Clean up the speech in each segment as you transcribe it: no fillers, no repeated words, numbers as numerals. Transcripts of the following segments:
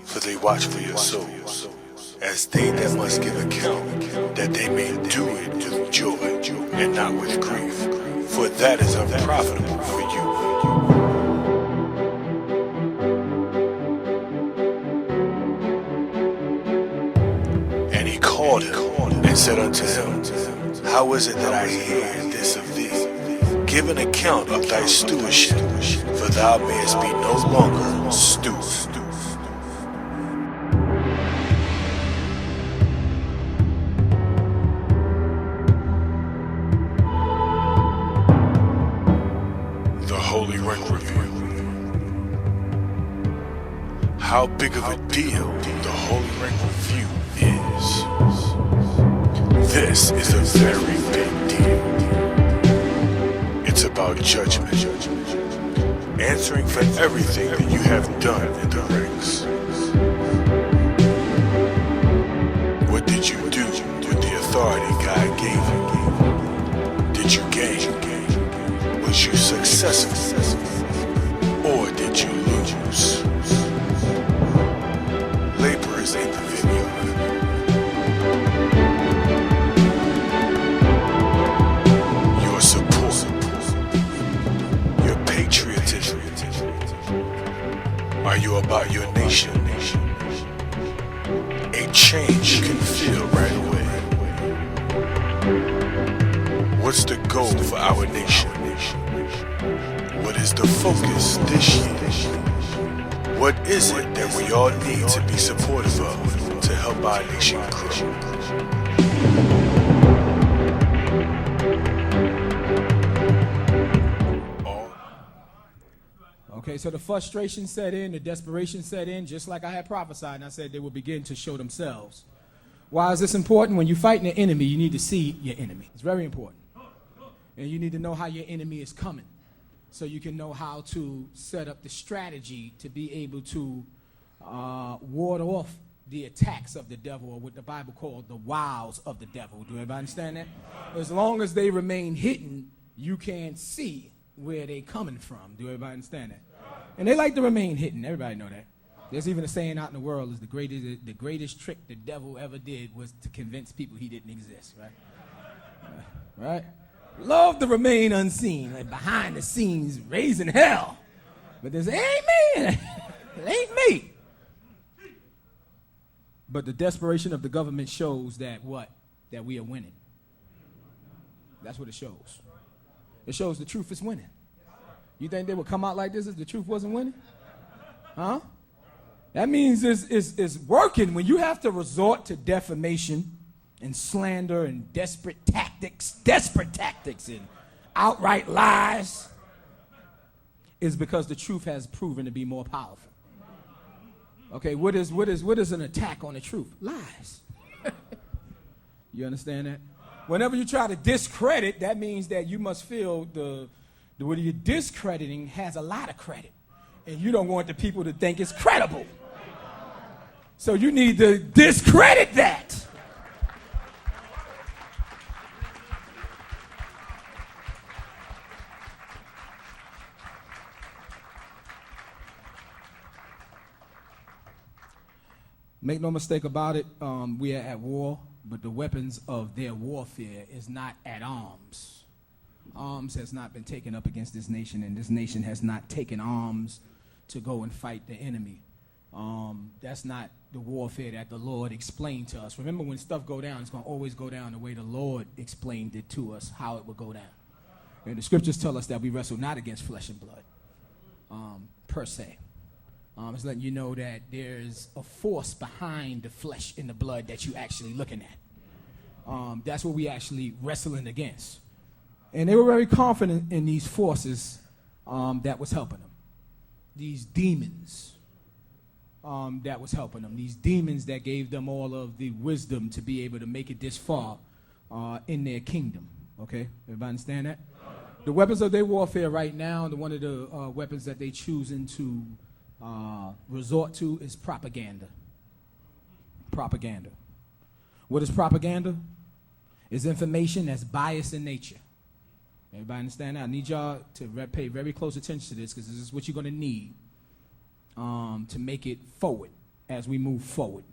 for they watch for your souls, as they that must give account, that they may do it with joy and not with grief, for that is unprofitable for you. And he called him and said unto him, How is it that I hear this of thee? Give an account of thy stewardship, for thou mayest be no longer steward. The Holy Ring Review. How big of a deal the Holy Ring Review is. This is a very big deal. It's about judgment, answering for everything that you have done in the rings. What did you do with the authority God gave you? Did you gain? Was you successful? Or did you lose? Laborers in the vineyard. Your support, your patriotism. Are you about your nation? A change you can feel right away. What's the goal for our nation? What is the focus this year? What is it that we all need to be supportive of to help our nation grow? Okay, so the frustration set in, the desperation set in, just like I had prophesied, and I said they will begin to show themselves. Why is this important? When you're fighting an enemy, you need to see your enemy. It's very important. And you need to know how your enemy is coming, so you can know how to set up the strategy to be able to ward off the attacks of the devil, or what the Bible called the wiles of the devil. Do everybody understand that? As long as they remain hidden, you can't see where they're coming from. Do everybody understand that? And they like to remain hidden. Everybody know that. There's even a saying out in the world is the greatest trick the devil ever did was to convince people he didn't exist, right? Right? Love to remain unseen, like behind the scenes, raising hell. But there's, it ain't me. It ain't me. But the desperation of the government shows that what? That we are winning. That's what it shows. It shows the truth is winning. You think they would come out like this if the truth wasn't winning? Huh? That means it's working when you have to resort to defamation and slander and desperate tactics and outright lies, is because the truth has proven to be more powerful. Okay, what is an attack on the truth? Lies. You understand that? Whenever you try to discredit, that means that you must feel what you're discrediting has a lot of credit, and you don't want the people to think it's credible. So you need to discredit that. Make no mistake about it, we are at war, but the weapons of their warfare is not at arms. Arms has not been taken up against this nation, and this nation has not taken arms to go and fight the enemy. That's not the warfare that the Lord explained to us. Remember, when stuff go down, it's going to always go down the way the Lord explained it to us, how it would go down. And the scriptures tell us that we wrestle not against flesh and blood, per se. It's letting you know that there's a force behind the flesh and the blood that you're actually looking at. That's what we actually wrestling against. And they were very confident in these forces that was helping them. These demons that was helping them. These demons that gave them all of the wisdom to be able to make it this far in their kingdom. Okay? Everybody understand that? The weapons of their warfare right now, one of the weapons that they choosing to resort to is propaganda. Propaganda. What is propaganda? It's information that's biased in nature. Everybody understand that? I need y'all to pay very close attention to this, because this is what you're going to need to make it forward as we move forward.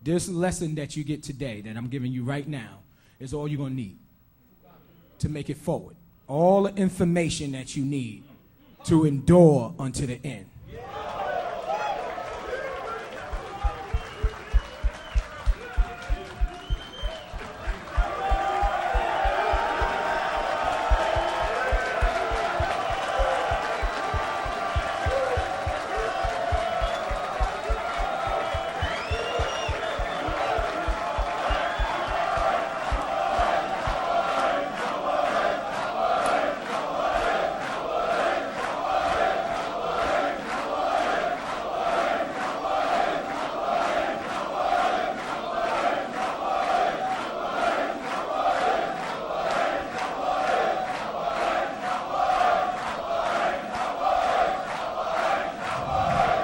This lesson that you get today, that I'm giving you right now, is all you're going to need to make it forward. All the information that you need to endure unto the end.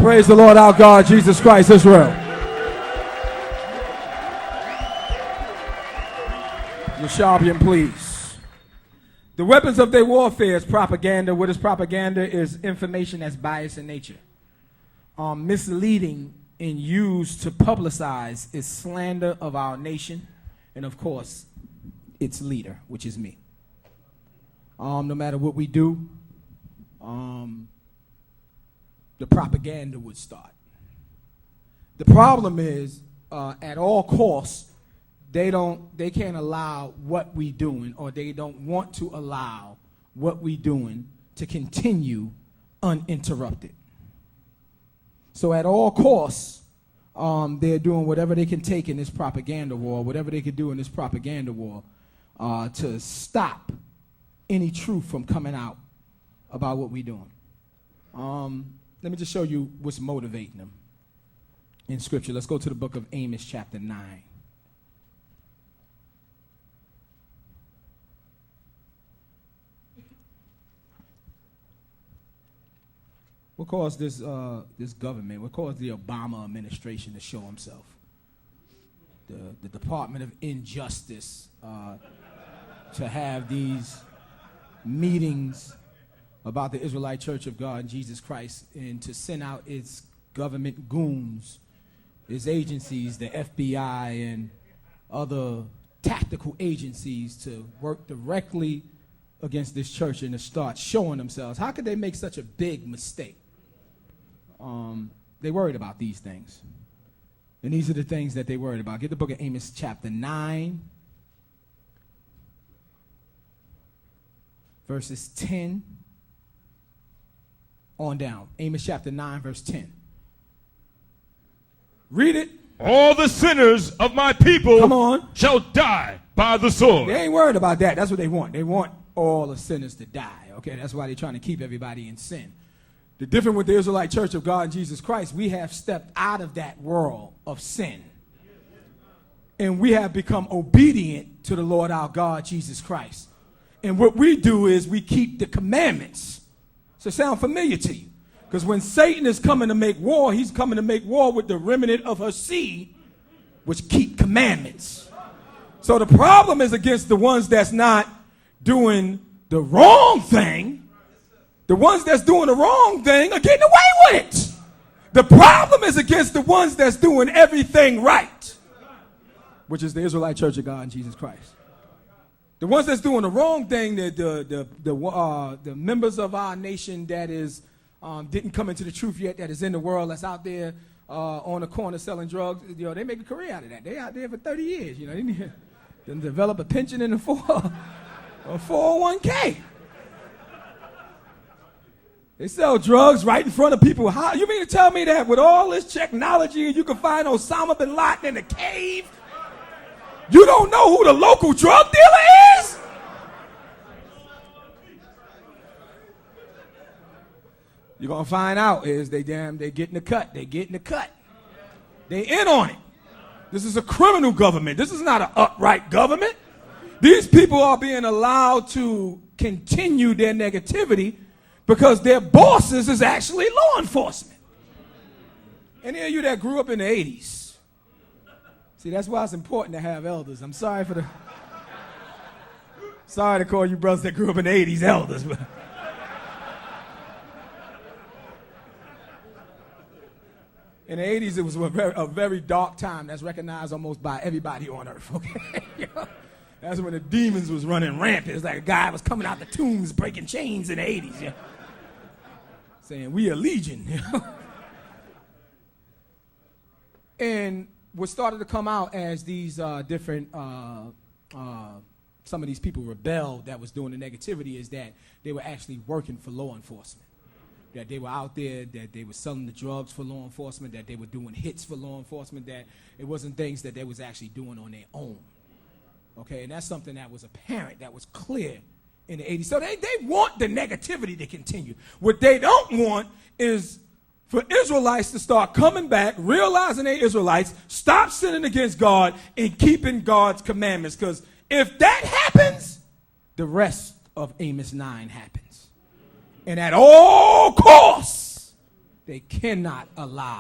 Praise the Lord our God, Jesus Christ, Israel. Your Sharpian, please. The weapons of their warfare is propaganda. What is propaganda? Is information that's biased in nature. Misleading and used to publicize is slander of our nation and, of course, its leader, which is me. No matter what we do, the propaganda would start. The problem is, at all costs, they can't allow what we doing, or they don't want to allow what we doing to continue uninterrupted. So at all costs, they're doing whatever they can take in this propaganda war, whatever they can do in this propaganda war, to stop any truth from coming out about what we're doing. Let me just show you what's motivating them in Scripture. Let's go to the book of Amos, chapter 9. What caused this government, what caused the Obama administration to show himself? The Department of Injustice to have these meetings about the Israelite Church of God and Jesus Christ, and to send out its government goons, its agencies, the FBI and other tactical agencies, to work directly against this church and to start showing themselves. How could they make such a big mistake? They worried about these things. And these are the things that they worried about. Get the book of Amos chapter 9, verses 10 on down. Amos chapter 9, verse 10. Read it. All the sinners of my people shall die by the sword. They ain't worried about that. That's what they want. They want all the sinners to die. Okay, that's why they're trying to keep everybody in sin. The difference with the Israelite Church of God and Jesus Christ, we have stepped out of that world of sin. And we have become obedient to the Lord our God, Jesus Christ. And what we do is we keep the commandments. Does it sound familiar to you? Because when Satan is coming to make war, he's coming to make war with the remnant of her seed, which keep commandments. So the problem is against the ones that's not doing the wrong thing. The ones that's doing the wrong thing are getting away with it. The problem is against the ones that's doing everything right, which is the Israelite Church of God and Jesus Christ. The ones that's doing the wrong thing, the members of our nation that is didn't come into the truth yet, that is in the world, that's out there on the corner selling drugs, they make a career out of that. They out there for 30 years, they need to develop a pension in a 401k. They sell drugs right in front of people. How you mean to tell me that with all this technology you can find Osama bin Laden in a cave? You don't know who the local drug dealer is? You're going to find out is they getting the cut. They getting the cut. They in on it. This is a criminal government. This is not an upright government. These people are being allowed to continue their negativity because their bosses is actually law enforcement. Any of you that grew up in the 80s, see, that's why it's important to have elders. I'm sorry to call you brothers that grew up in the 80s elders, but In the 80s, it was a very dark time that's recognized almost by everybody on earth, okay? That's when the demons was running rampant. It's like a guy was coming out the tombs breaking chains in the 80s, yeah? Saying, we are legion. And what started to come out as these different, some of these people rebelled that was doing the negativity is that they were actually working for law enforcement. That they were out there, that they were selling the drugs for law enforcement, that they were doing hits for law enforcement, that it wasn't things that they was actually doing on their own. Okay, and that's something that was apparent, that was clear in the 80s. So they want the negativity to continue. What they don't want is for Israelites to start coming back, realizing they're Israelites, stop sinning against God, and keeping God's commandments. Because if that happens, the rest of Amos 9 happens. And at all costs, they cannot allow